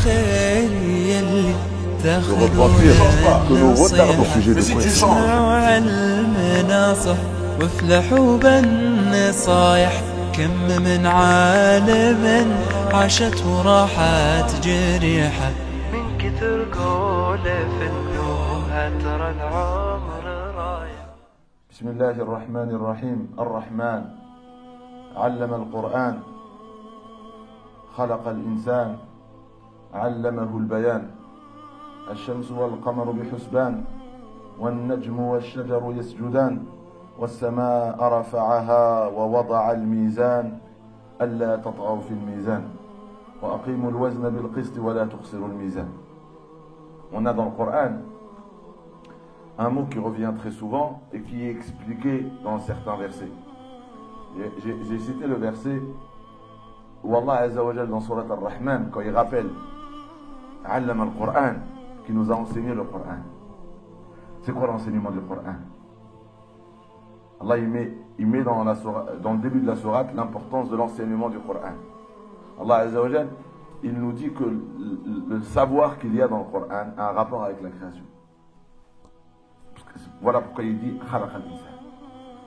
الخير يلي تاخذون النصيحة اسمعوا عالمناصح وافلحوا بالنصايح كم من عالم عاشت وراحت جريحة من كثر قول في النوها ترى العمر رايح. بسم الله الرحمن الرحيم. الرحمن علم القرآن خلق الإنسان علمه البيان الشمس والقمر بحسبان والنجم والشجر يسجدان والسماء رفعها ووضع الميزان ألا تطغوا في الميزان وأقيموا الوزن بالقسط ولا تخسروا الميزان. On a dans le Coran un mot qui revient très souvent et qui est expliqué dans certains versets. J'ai cité le verset où Allah Azza wa Jal dans Surat Ar-Rahman, quand il rappelle Allam al-Qur'an, qui nous a enseigné le Coran. C'est quoi l'enseignement du Coran? Allah il met dans le début de la sourate l'importance de l'enseignement du Coran. Allah Azza wa Jal, il nous dit que le savoir qu'il y a dans le Coran a un rapport avec la création. Voilà pourquoi il dit Khalaq al-Insan.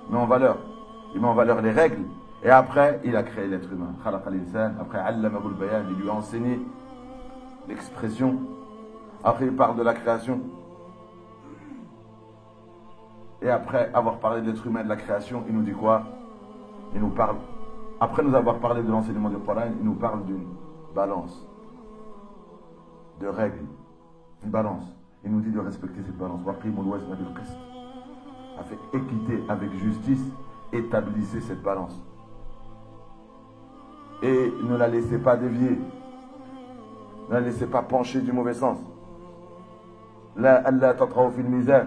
Il met en valeur les règles et après il a créé l'être humain. Khalaq al-Insan, après Allamahu al-Bayan, il lui a enseigné l'expression. Après il parle de la création. Et après avoir parlé de l'être humain et de la création, il nous dit quoi? Il nous parle, après nous avoir parlé de l'enseignement du Coran, il nous parle d'une balance, de règles, une balance. Il nous dit de respecter cette balance. Avec équité, avec justice, établissez cette balance. Et ne la laissez pas dévier. Ne la laissez pas pencher du mauvais sens. La Allah tatraou fil mizan.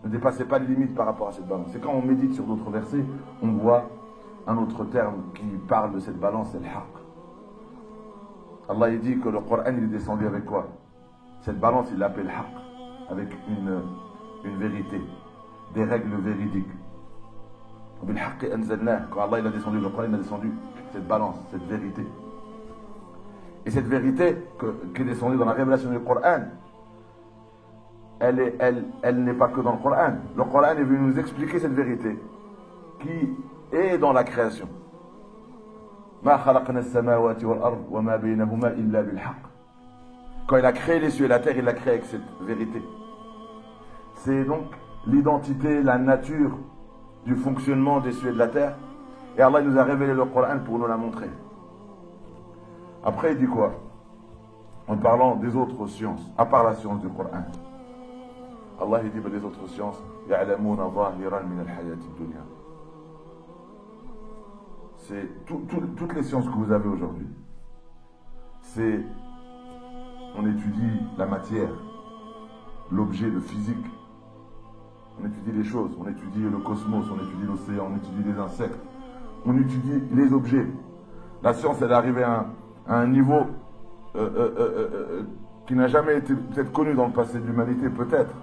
Ne dépassez pas les limites par rapport à cette balance. C'est quand on médite sur d'autres versets, on voit un autre terme qui parle de cette balance, c'est le haqq. Allah il dit que le Coran il est descendu avec quoi? Cette balance il l'appelle haqq, avec une vérité, des règles véridiques. Quand Allah il a descendu le Coran, il a descendu cette balance, cette vérité. Et cette vérité qui est descendue dans la révélation du Coran, elle n'est pas que dans le Coran. Le Coran est venu nous expliquer cette vérité qui est dans la création. Quand il a créé les cieux et la terre, il l'a créé avec cette vérité. C'est donc l'identité, la nature du fonctionnement des cieux et de la terre. Et Allah nous a révélé le Coran pour nous la montrer. Après il dit quoi? En parlant des autres sciences, à part la science du Coran. Allah il dit que les autres sciences, c'est toutes les sciences que vous avez aujourd'hui. C'est, on étudie la matière, l'objet, le physique. On étudie les choses, on étudie le cosmos, on étudie l'océan, on étudie les insectes, on étudie les objets. La science, elle est arrivée à un niveau qui n'a jamais été peut-être connu dans le passé de l'humanité, peut-être.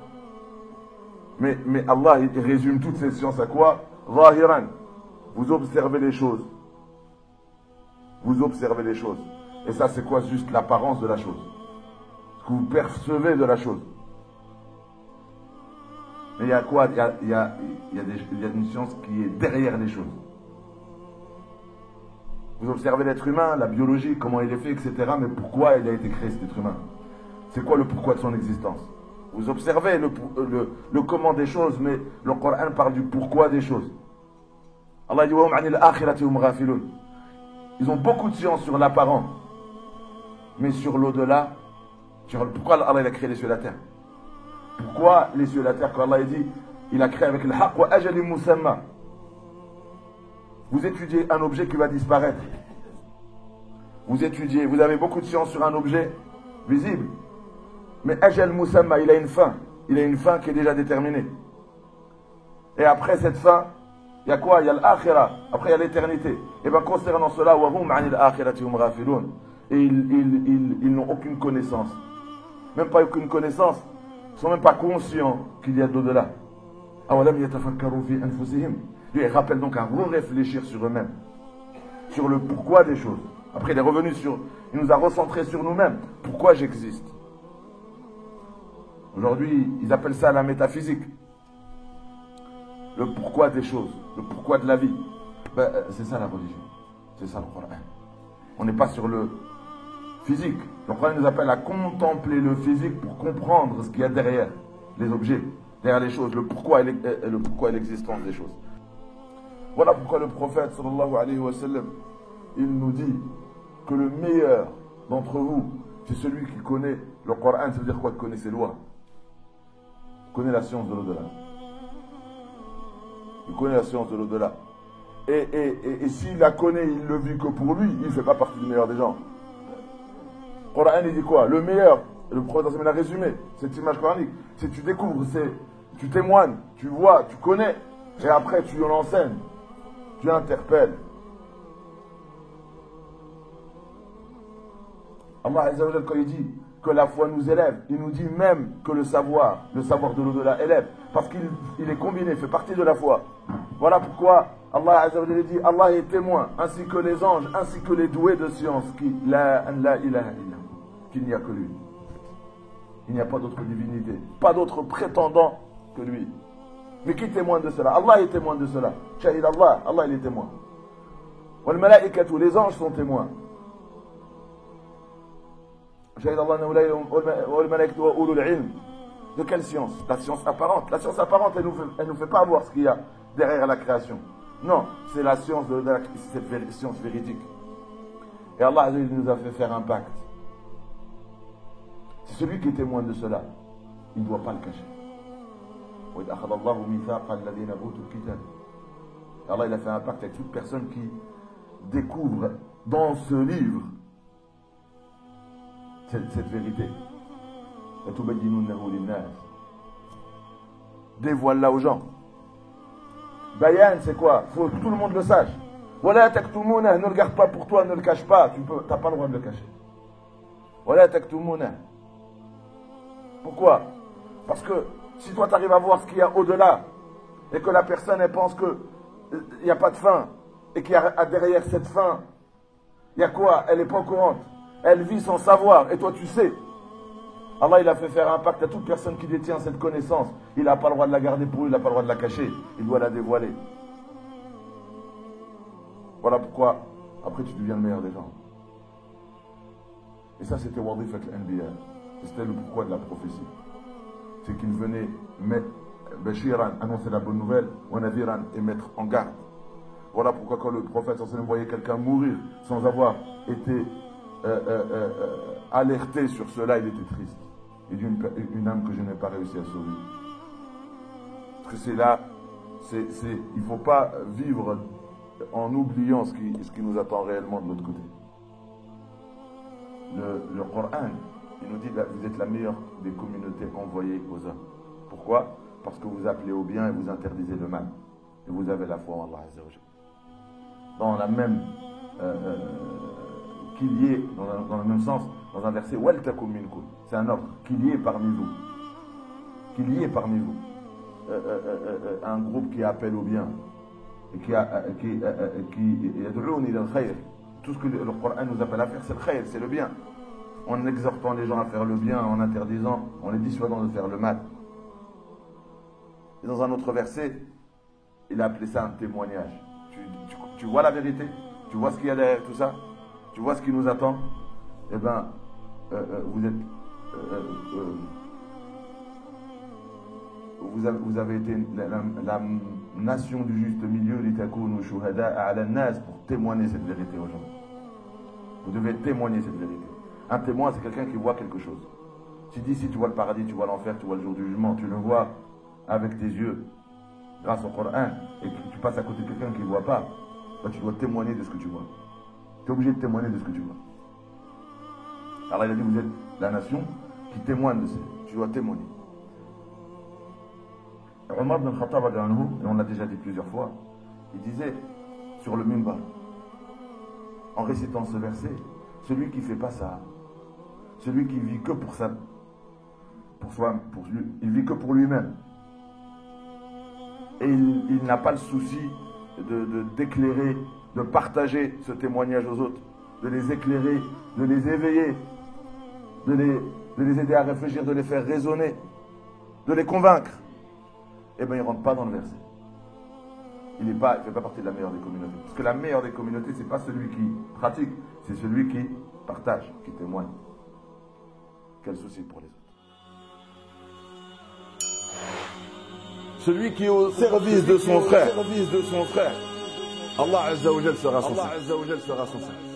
Mais Allah, il résume toutes ces sciences à quoi? Zahiran. Vous observez les choses. Vous observez les choses. Et ça, c'est quoi? Juste l'apparence de la chose. Ce que vous percevez de la chose. Mais il y a quoi? Il y a une science qui est derrière les choses. Vous observez l'être humain, la biologie, comment il est fait, etc. Mais pourquoi il a été créé cet être humain? C'est quoi le pourquoi de son existence? Vous observez le comment des choses, mais le Coran parle du pourquoi des choses. Allah dit ils ont beaucoup de science sur l'apparent, mais sur l'au-delà, pourquoi Allah a créé les cieux et la terre? Pourquoi les cieux et la terre? Quand Allah dit, il a créé avec le haqq wa ajalim musamma. Vous étudiez un objet qui va disparaître. Vous avez beaucoup de science sur un objet visible. Mais ajal musamma, il a une fin. Il a une fin qui est déjà déterminée. Et après cette fin, il y a quoi? Il y a l'akhira. Après, il y a l'éternité. Et bien, concernant cela, et ils n'ont aucune connaissance. Même pas aucune connaissance. Ils ne sont même pas conscients qu'il y a d'au-delà. Ils rappellent donc à réfléchir sur eux-mêmes, sur le pourquoi des choses. Après, il est revenu sur... Il nous a recentré sur nous-mêmes. Pourquoi j'existe? Aujourd'hui, ils appellent ça la métaphysique. Le pourquoi des choses, le pourquoi de la vie. C'est ça la religion. C'est ça le Coran. On n'est pas sur le physique. Le Coran nous appelle à contempler le physique pour comprendre ce qu'il y a derrière les objets, derrière les choses, le pourquoi et l'existence des choses. Voilà pourquoi le prophète sallallahu alayhi wa sallam, il nous dit que le meilleur d'entre vous, c'est celui qui connaît le Coran. Ça veut dire quoi? Qui connaît ses lois, connaît la science de l'au-delà. Il connaît la science de l'au-delà. Et s'il la connaît, il le vit que pour lui, il ne fait pas partie du meilleur des gens. Le Coran, il dit quoi? Le meilleur, le prophète a résumé cette image coranique, c'est tu découvres, tu témoignes, tu vois, tu connais, et après tu l'enseignes, tu interpelles. Allah Azza wa Jalla, quand il dit que la foi nous élève, il nous dit même que le savoir de l'au-delà élève, parce qu'il est combiné, fait partie de la foi. Voilà pourquoi Allah Azza wa Jalla dit, Allah est témoin, ainsi que les anges, ainsi que les doués de science, qu'il n'y a que lui. Il n'y a pas d'autre divinité, pas d'autre prétendant que lui. Mais qui témoigne de cela? Allah est témoin de cela. Shahid Allah, Allah il est témoin. Wal malaikatu, les anges sont témoins. Shahid Allah wal malaikatu wa ulul ilm. De quelle science? La science apparente. La science apparente, elle nous fait pas voir ce qu'il y a derrière la création. Non, c'est la science cette science véridique. Et Allah il nous a fait faire un pacte. C'est celui qui est témoin de cela. Il ne doit pas le cacher. Allah il a fait un pacte avec toute personne qui découvre dans ce livre cette vérité. Dévoile-la aux gens. Bayan, c'est quoi? Il faut que tout le monde le sache. Voilà, taktumuna, ne le garde pas pour toi, ne le cache pas. Tu n'as pas le droit de le cacher. Voilà, taktumuna. Pourquoi? Parce que si toi tu arrives à voir ce qu'il y a au-delà, et que la personne elle pense qu'il n'y a pas de fin, et qu'il y a derrière cette fin, il y a quoi? Elle n'est pas au courant. Elle vit sans savoir, et toi tu sais. Allah il a fait faire un pacte à toute personne qui détient cette connaissance. Il n'a pas le droit de la garder pour lui, il n'a pas le droit de la cacher. Il doit la dévoiler. Voilà pourquoi, après tu deviens le meilleur des gens. Et ça c'était Wadifat al-Anbiya. C'était le pourquoi de la prophétie. C'est qu'il venait mettre Bashiran, annoncer la bonne nouvelle, ou Nadiran, et mettre en garde. Voilà pourquoi quand le prophète voyait quelqu'un mourir sans avoir été alerté sur cela, il était triste. Il dit une âme que je n'ai pas réussi à sauver. Parce que c'est là, il ne faut pas vivre en oubliant ce qui nous attend réellement de l'autre côté. Le Coran, il nous dit vous êtes la meilleure des communautés envoyées aux hommes. Pourquoi? Parce que vous appelez au bien et vous interdisez le mal. Et vous avez la foi en Allah Azza wa Jalla. Dans la même qu'il y ait, dans le même sens, dans un verset, Waltakum minkum, c'est un ordre, qu'il y ait parmi vous. Qu'il y ait parmi vous un groupe qui appelle au bien et qui yad'oun ila al-khayr. Tout ce que le Coran nous appelle à faire, c'est le khayr, c'est le bien. En exhortant les gens à faire le bien, en interdisant, en les dissuadant de faire le mal. Et dans un autre verset, il a appelé ça un témoignage. Tu vois la vérité? Tu vois ce qu'il y a derrière tout ça? Tu vois ce qui nous attend? Eh bien, vous avez été la nation du juste milieu, litakunu shuhada'a 'ala an-nas, pour témoigner cette vérité aux gens. Vous devez témoigner cette vérité. Un témoin, c'est quelqu'un qui voit quelque chose. Si tu vois le paradis, tu vois l'enfer, tu vois le jour du jugement, tu le vois avec tes yeux, grâce au Coran, et que tu passes à côté de quelqu'un qui ne voit pas, bah, tu dois témoigner de ce que tu vois. Tu es obligé de témoigner de ce que tu vois. Alors il a dit, vous êtes la nation qui témoigne de ça. Tu dois témoigner. Omar ibn Khattab, et on l'a déjà dit plusieurs fois, il disait sur le minbar, en récitant ce verset, celui qui ne fait pas ça, celui qui vit que pour ça, il vit que pour lui-même. Et il n'a pas le souci d'éclairer, de partager ce témoignage aux autres. de les éclairer, de les éveiller, de les aider à réfléchir, de les faire raisonner, de les convaincre, eh bien, il ne rentre pas dans le verset. Il ne fait pas partie de la meilleure des communautés. Parce que la meilleure des communautés, ce n'est pas celui qui pratique, c'est celui qui partage, qui témoigne. Quel souci pour les autres. Celui qui est au service de son frère, Allah Azza wa Jal sera son service.